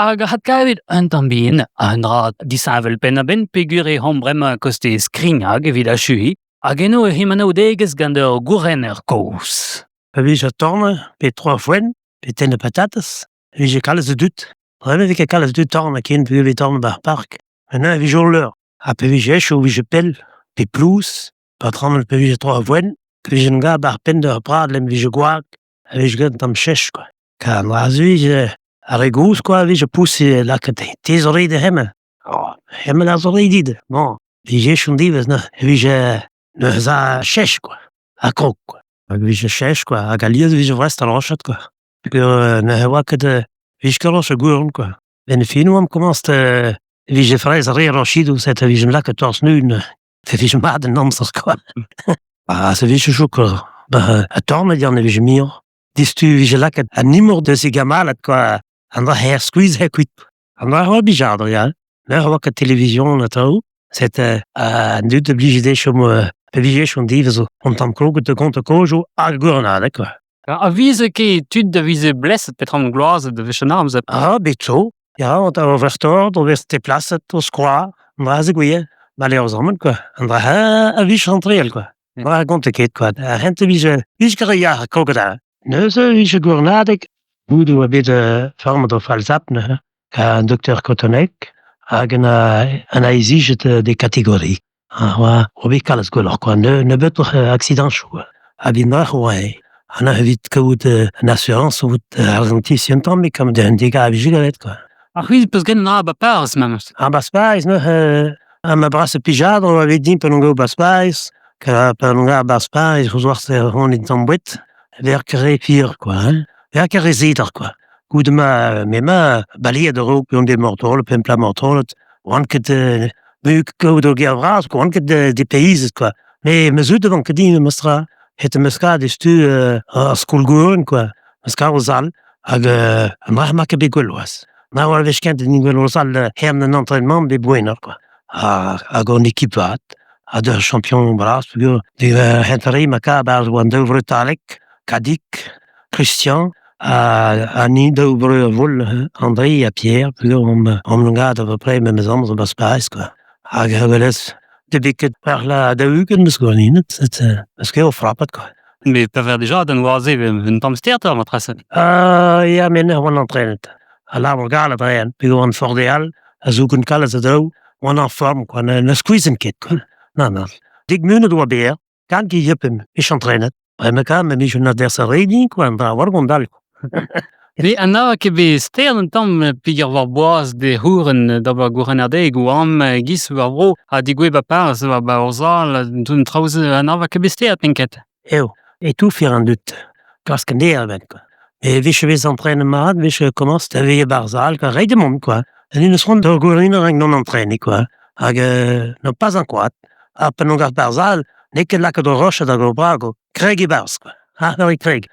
Hag hat gavet un tambien an ra disavel pen a ben pegur e hom bremañ koste skringag evit a chui, hag eno e himano deges gant ur gouren ur kous. Vije torne pe 3 foen pe tenne patatas. Vije kalz dut. Breme vike kalz dut torne ken pe vije torne bar park. Maintenant vije ur leur. A pe vije ech o vije pel pe plous. Pa trammel pe vije 3 foen. Pe vije nga bar pen d'ur prad lem vije gwag. A vije gant am chech quoi. Ka an raz vije ar e gous quoi vije pousse laket tezore de hemme. Oh, hemme la zore dit. Bon, vije ech un divez na vije ne za chech quoi. A krok quoi. Hag vije chech quoi. Hag aliet vije vrest al rochat quoi. Ne oa ket vije ket roch a gouren quoi. Ben fin oam kommenst vije frez a re rochidou set vije laket tors nun. Fe vije mat en amser quoi. Se vije chou quoi. A torne diarne vije mir. Distu vije laket a nimor de se gamalet quoi. An dra her squeeze her kuit. An dra oa bijardre ya. Ne oa ket television na tao. Set an dut oblige de chom pe vije chom divez on tam kroget de kont kojo ar gourenade quoi. A vize ket tud da vize bleset petram gloaz de vech an armzep. Bet zo. Ja, want ar overstord, o vez te plaset, o skroa, an dra ze gouie, malheureusement quoi. An dra a vich rentreel quoi. An dra gonte ket quoi. A rente vije kare ya kroget a. Neuze vije gourenadek, boudou a bet farmet o falzapne, ka an doktor Kotonek, hag an a ezijet de kategori. O bet kalz gwelloc'h quoi, ne bet accident chou. A bin drach oa an a evit kaout an assurance out argentis yentam, me kam de an dega a vije galet quoi. Ar c'hwiz peus gen na ba pars memes. Baspaiz, am bras pijad, on avait dit pen go baspaiz, ka pen ga baspaiz, rozoar se ron in tambouet, ver kare pir, quoi, ver kare zidar, quoi. Goud ma baliet de rook, on de mortol, pen pla mortol, oan ket buk koud o ger vras, oan ket de païs, quoi. Mais me zout devant ket din mestra, het meska destu a skol gouren, quoi. Meska o zal, hag an brach ma ket begol oas. Na oa vech kent din gwell orzal hern an entraînement be bouenner, quoi. Hag an ekipat, a de champion bras, peogwir de hentari ma ka bar oan daouvre Talek, Kadik, Christian, a ni daouvre vol André a Pierre, peogwir om langad a peu près memes amz o baspaiz, quoi. Hag welez de beket par la daougen meus gouaninet, eus ket o frappat, quoi. Me pa ver deja den oaze un tamm steater matrasen. Ja, men oan entraînet. A laber gal a dreien, peogwir an fordeal, a zouken kalz a daou, oan an form, quoi, ne squeezen ket, quoi. Na. Dik munet oa ber, kan ki jepem, ech entraînet. Me ka, me mich un adversaire redi, quoi, an dra war gondal, quoi. Me an a ket be steer un tamm piger war boaz de houren da ba gourenadeg ou am gis war bro a digwe ba pars war ba orzal d'un traouz an a ket be steer penket. Eo, e tout fir an dut, klask an der ben, quoi. E vich vez entraîne mat, vich kommenz ta veye barzal, quoi, rei de mont, quoi. En ines ront ur gourenner eng non entraîne, quoi. Hag no pas an koat, a pen on gart barzal, ne ket laket o roche da go brago, kreg e barz, quoi. Ver e kreg.